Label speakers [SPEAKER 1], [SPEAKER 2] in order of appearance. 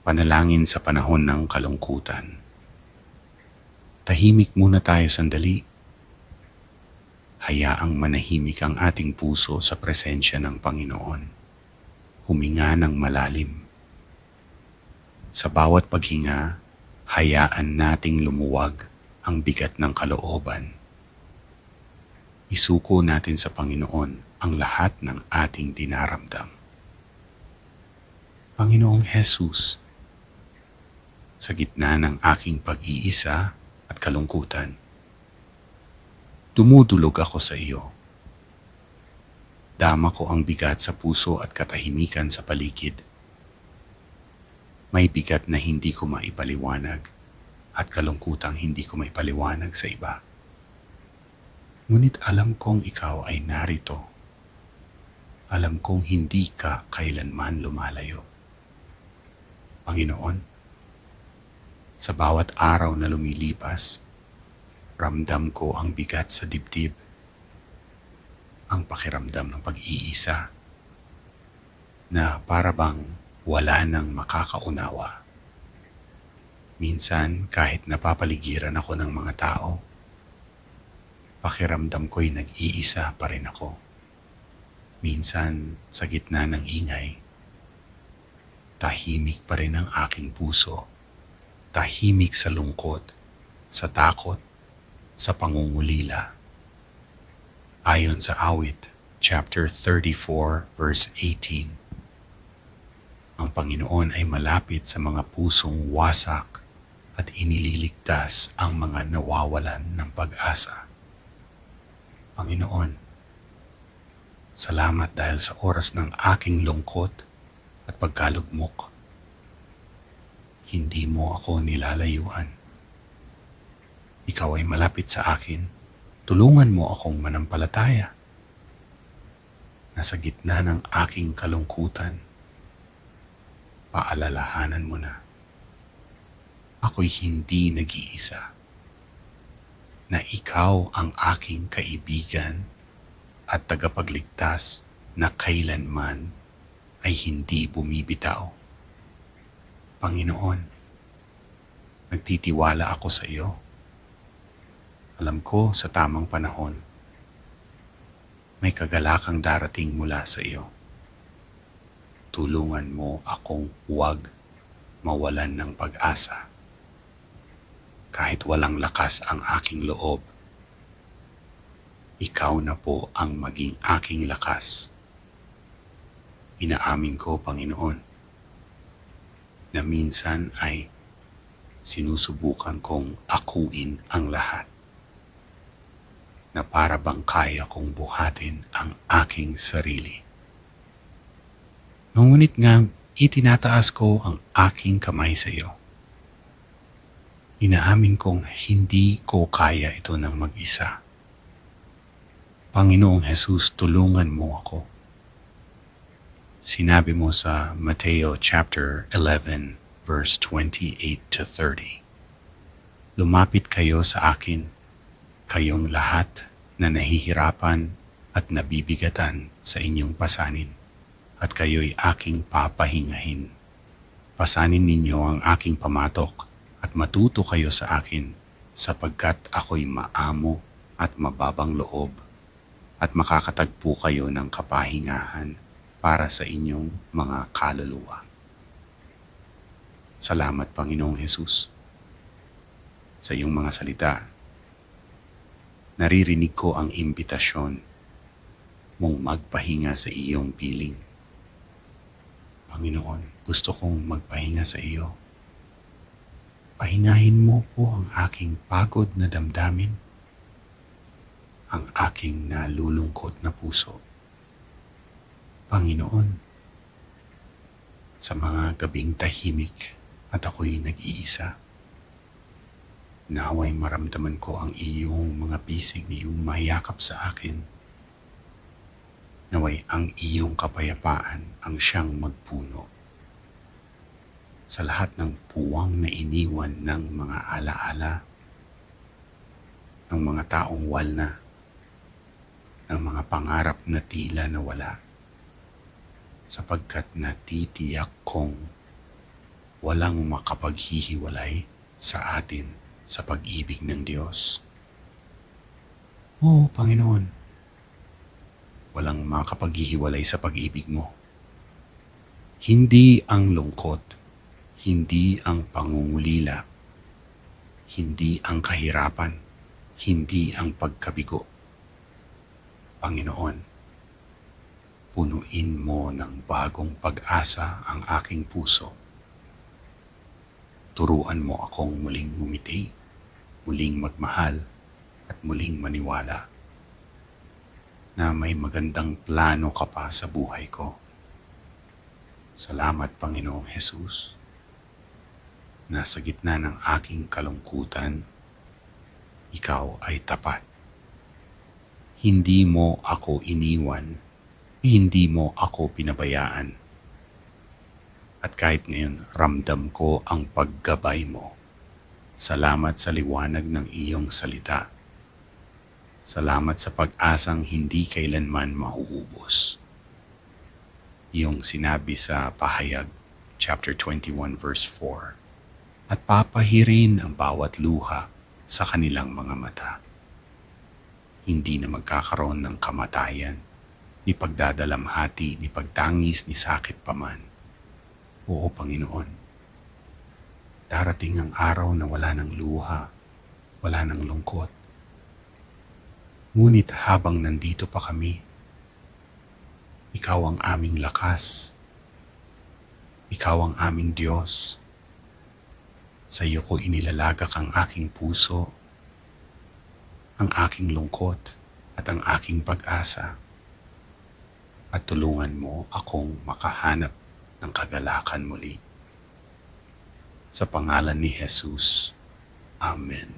[SPEAKER 1] Panalangin sa panahon ng kalungkutan. Tahimik muna tayo sandali. Hayaang manahimik ang ating puso sa presensya ng Panginoon. Huminga ng malalim. Sa bawat paghinga, hayaan nating lumuwag ang bigat ng kalooban. Isuko natin sa Panginoon ang lahat ng ating dinaramdam. Panginoong Jesus, sa gitna ng aking pag-iisa at kalungkutan, dumudulog ako sa iyo. Dama ko ang bigat sa puso at katahimikan sa paligid. May bigat na hindi ko maipaliwanag at kalungkutang hindi ko maipaliwanag sa iba. Ngunit alam kong ikaw ay narito. Alam kong hindi ka kailanman lumalayo. Panginoon, sa bawat araw na lumilipas, ramdam ko ang bigat sa dibdib, ang pakiramdam ng pag-iisa, na para bang wala nang makakaunawa. Minsan, kahit napapaligiran ako ng mga tao, pakiramdam ko'y nag-iisa pa rin ako. Minsan, sa gitna ng ingay, tahimik pa rin ang aking puso. Tahimik sa lungkot, sa takot, sa pangungulila. Ayon sa Awit, chapter 34, verse 18, ang Panginoon ay malapit sa mga pusong wasak at inililigtas ang mga nawawalan ng pag-asa. Panginoon, salamat dahil sa oras ng aking lungkot at pagkalugmok. Hindi mo ako nilalayuan. Ikaw ay malapit sa akin. Tulungan mo akong manampalataya. Nasa gitna ng aking kalungkutan, paalalahanan mo na ako'y hindi nag-iisa, na ikaw ang aking kaibigan at tagapagligtas na kailanman ay hindi bumibitaw. Panginoon, nagtitiwala ako sa iyo. Alam ko sa tamang panahon, may kagalakang darating mula sa iyo. Tulungan mo akong huwag mawalan ng pag-asa. Kahit walang lakas ang aking loob, ikaw na po ang maging aking lakas. Inaamin ko, Panginoon, na minsan ay sinusubukan kong akuin ang lahat, na para bang kaya kong buhatin ang aking sarili. Ngunit nga, itinataas ko ang aking kamay sa iyo. Inaamin kong hindi ko kaya ito ng mag-isa. Panginoong Jesus, tulungan mo ako. Sinabi mo sa Mateo chapter 11, verse 28 to 30. Lumapit kayo sa akin, kayong lahat na nahihirapan at nabibigatan sa inyong pasanin, at kayo'y aking papahingahin. Pasanin ninyo ang aking pamatok at matuto kayo sa akin, sapagkat ako'y maamo at mababang loob, at makakatagpo kayo ng kapahingahan para sa inyong mga kaluluwa. Salamat, Panginoong Jesus. Sa iyong mga salita, naririnig ko ang imbitasyon mong magpahinga sa iyong piling. Panginoon, gusto kong magpahinga sa iyo. Pahingahin mo po ang aking pagod na damdamin, ang aking nalulungkot na puso. Panginoon, sa mga gabing tahimik at ako'y nag-iisa, naway maramdaman ko ang iyong mga pisig na iyong mayakap sa akin. Naway ang iyong kapayapaan ang siyang magpuno sa lahat ng puwang na iniwan ng mga alaala, ng mga taong walna, ng mga pangarap na tila nawala, sapagkat natitiyak kong walang makapaghihiwalay sa atin sa pag-ibig ng Diyos. Oo, Panginoon, walang makapaghihiwalay sa pag-ibig mo. Hindi ang lungkot, hindi ang pangungulila, hindi ang kahirapan, hindi ang pagkabigo. Panginoon, punuin mo ng bagong pag-asa ang aking puso. Turuan mo akong muling ngumiti, muling magmahal, at muling maniwala na may magandang plano ka pa sa buhay ko. Salamat, Panginoong Jesus, na sa gitna ng aking kalungkutan, ikaw ay tapat. Hindi mo ako iniwan, hindi mo ako pinabayaan. At kahit ngayon, ramdam ko ang paggabay mo. Salamat sa liwanag ng iyong salita. Salamat sa pag-asang hindi kailanman mauubos. Iyong sinabi sa Pahayag, chapter 21, verse 4, at papahirin ang bawat luha sa kanilang mga mata. Hindi na magkakaroon ng kamatayan, ni pagdadalamhati, ni pagtangis, ni sakit paman. Oo, Panginoon, darating ang araw na wala ng luha, wala ng lungkot. Ngunit habang nandito pa kami, ikaw ang aming lakas. Ikaw ang aming Diyos. Sa iyo ko inilalagak ang aking puso, ang aking lungkot at ang aking pag-asa. At tulungan mo akong makahanap ng kagalakan muli. Sa pangalan ni Jesus. Amen.